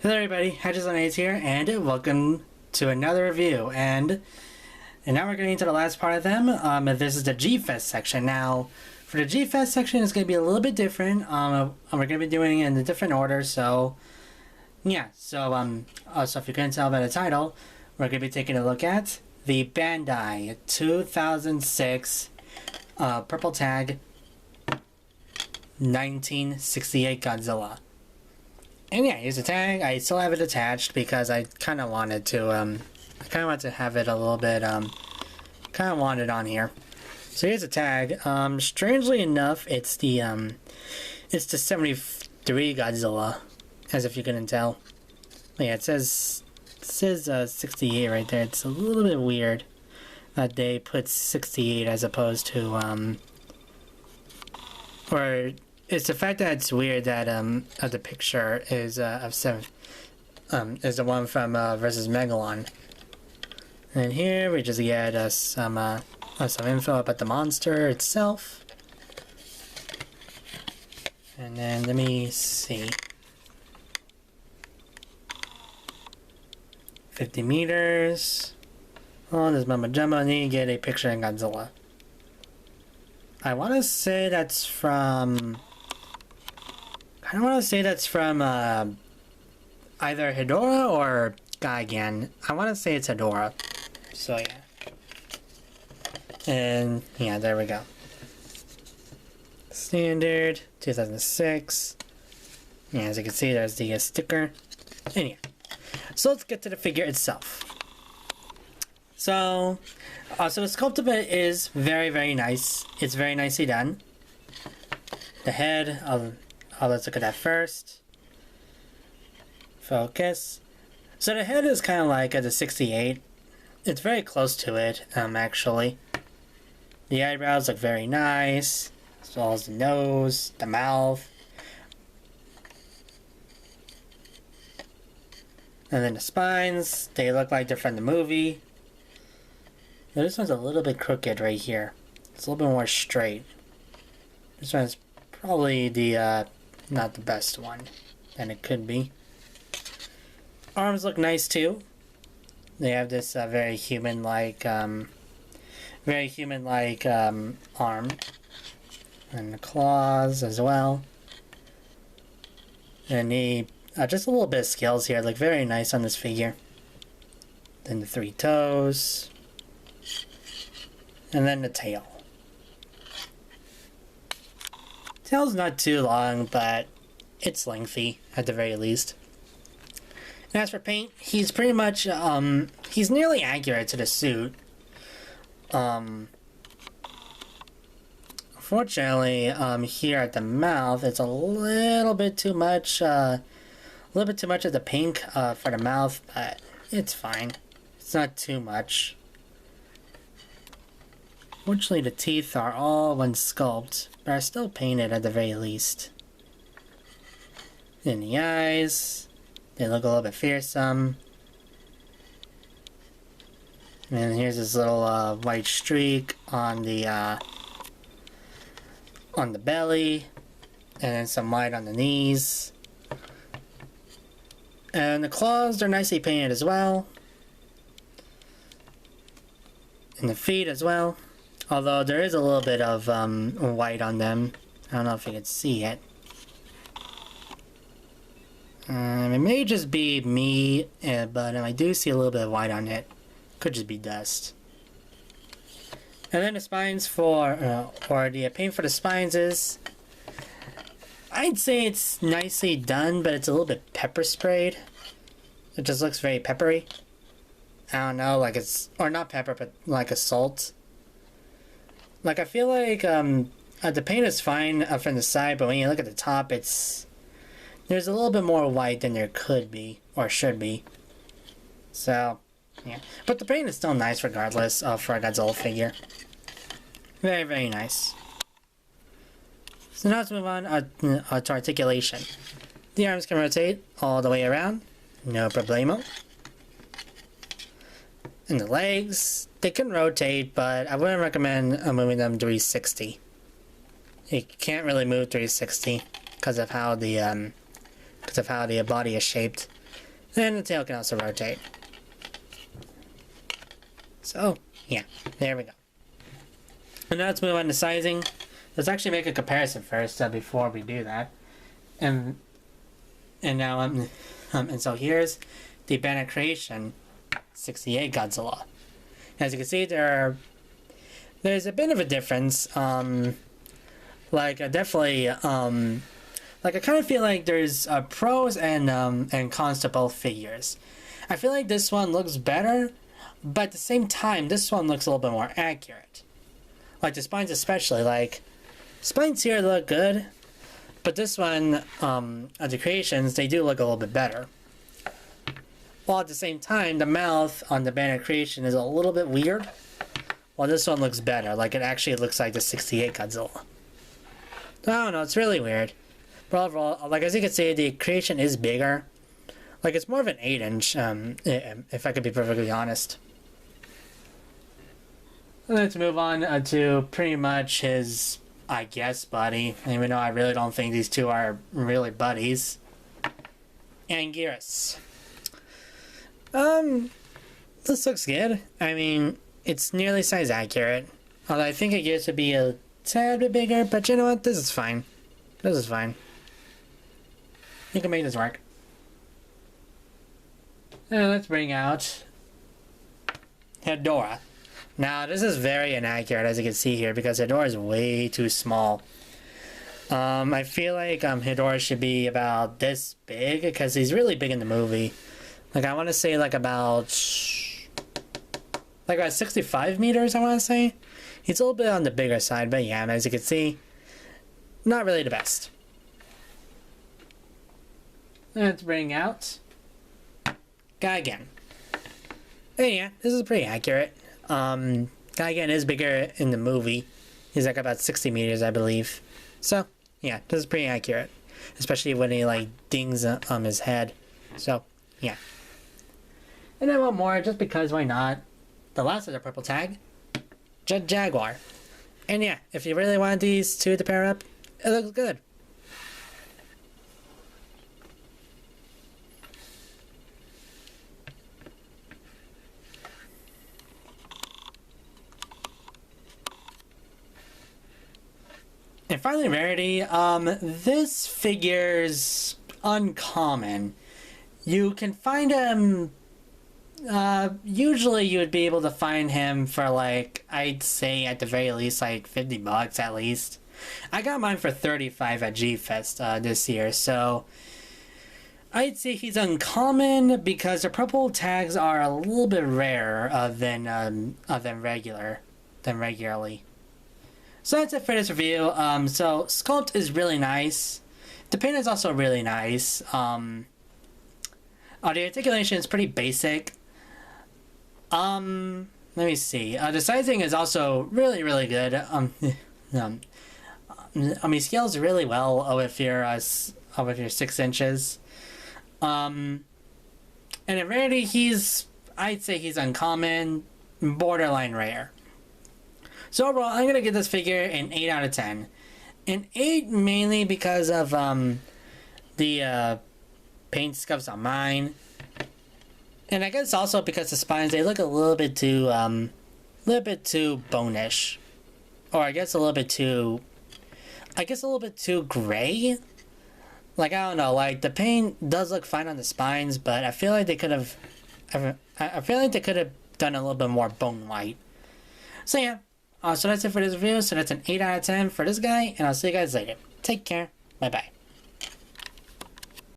Hello everybody, Hydra here, and welcome to another review. And now we're getting into the last part of them. This is the G-Fest section. Now, for the G-Fest section, it's going to be a little bit different. We're going to be doing it in a different order, so yeah. So if you couldn't tell by the title, we're going to be taking a look at the Bandai 2006 Purple Tag 1968 Godzilla. And yeah, here's the tag. I still have it attached because I kind of wanted to, have it a little bit, kind of want it on here. So here's the tag. Strangely enough, it's the 73 Godzilla, as if you couldn't tell. But yeah, it says 68 right there. It's a little bit weird that they put 68 as opposed to, or it's the fact that it's weird that the picture is of 7 is the one from versus Megalon. And here we just get some info about the monster itself. And then let me see. 50 meters. Oh, there's Mama Jumbo. I need to get a picture of Godzilla. I want to say that's from... I don't want to say that's from either Hydra or Gigan. I want to say it's Hydra. So yeah. And yeah, there we go. Standard 2006. Yeah, as you can see, there's the sticker. And yeah. So let's get to the figure itself. So the sculpt of it is very, very nice. It's very nicely done. The head of... let's look at that first. Focus. So the head is kind of like the 68. It's very close to it, actually. The eyebrows look very nice, as well as the nose, the mouth. And then the spines, they look like they're from the movie. Now, this one's a little bit crooked right here. It's a little bit more straight. This one's probably the not the best one, and it could be. Arms look nice too. They have this very human-like, arm, and the claws as well. And the just a little bit of scales here, look very nice on this figure. Then the 3 toes, and then the tail. Tail's not too long, but it's lengthy at the very least. And as for paint, he's pretty much, he's nearly accurate to the suit. Unfortunately, here at the mouth, it's a little bit too much, of the pink, for the mouth, but it's fine. It's not too much. Fortunately, the teeth are all one sculpt, but are still painted at the very least. And the eyes, they look a little bit fearsome. And here's this little white streak on the belly, and then some white on the knees. And the claws, they're nicely painted as well. And the feet as well. Although there is a little bit of white on them. I don't know if you can see it. It may just be me, but I do see a little bit of white on it. Could just be dust. And then the spines or the paint for the spines is... I'd say it's nicely done, but it's a little bit pepper sprayed. It just looks very peppery. I don't know, like it's... Or not pepper, but like a salt. Like, I feel like, the paint is fine from the side, but when you look at the top, there's a little bit more white than there could be, or should be. So, yeah. But the paint is still nice regardless, for a Godzilla figure. Very, very nice. So now let's move on to articulation. The arms can rotate all the way around, no problemo. And the legs, they can rotate, but I wouldn't recommend moving them 360. You can't really move 360 because of how the body is shaped. And the tail can also rotate. So, yeah, there we go. And now let's move on to sizing. Let's actually make a comparison first before we do that. And now and so here's the Bandai Creation 68 Godzilla. As you can see, there's a bit of a difference. Definitely, I kind of feel like there's pros and cons to both figures. I feel like this one looks better, but at the same time, this one looks a little bit more accurate. Like the spines especially, like spines here look good, but this one, the creations, they do look a little bit better. While at the same time, the mouth on the Bandai Creation is a little bit weird, while this one looks better. Like it actually looks like the 68 Godzilla. I don't know, it's really weird. But overall, like as you can see, the creation is bigger. Like it's more of an 8-inch, if I could be perfectly honest. Let's move on to pretty much his, I guess, buddy. Even though I really don't think these two are really buddies. Anguirus. This looks good. I mean, it's nearly size accurate. Although I think it used to be a tad bit bigger, but you know what? This is fine. This is fine. You can make this work. And let's bring out Hydra. Now, this is very inaccurate, as you can see here, because Hydra is way too small. I feel like Hydra should be about this big, because he's really big in the movie. Like, I want to say, about 65 meters, I want to say. He's a little bit on the bigger side, but yeah, as you can see, not really the best. Let's bring out Gigan. And yeah, this is pretty accurate. Gigan is bigger in the movie. He's like about 60 meters, I believe. So, yeah, this is pretty accurate. Especially when he, dings his head. So, yeah. And then one more, just because, why not? The last of the purple tag, Jet Jaguar. And yeah, if you really want these two to pair up, it looks good. And finally, Rarity. This figure's uncommon. You can find him. Usually you would be able to find him for I'd say at the very least $50 at least. I got mine for $35 at G-Fest this year, so I'd say he's uncommon because the purple tags are a little bit rarer than regularly. So that's it for this review. So sculpt is really nice. The paint is also really nice. The articulation is pretty basic. Let me see. The sizing is also really, really good. He scales really well with your 6 inches. And in Rarity, I'd say he's uncommon, borderline rare. So overall, I'm gonna give this figure an 8 out of 10. An 8 mainly because of the paint scuffs on mine. And I guess also because the spines, they look a little bit too bonish. Or I guess a little bit too gray. I don't know, the paint does look fine on the spines, but I feel like they could have done a little bit more bone white. So yeah, so that's it for this review. So that's an 8 out of 10 for this guy, and I'll see you guys later. Take care. Bye bye.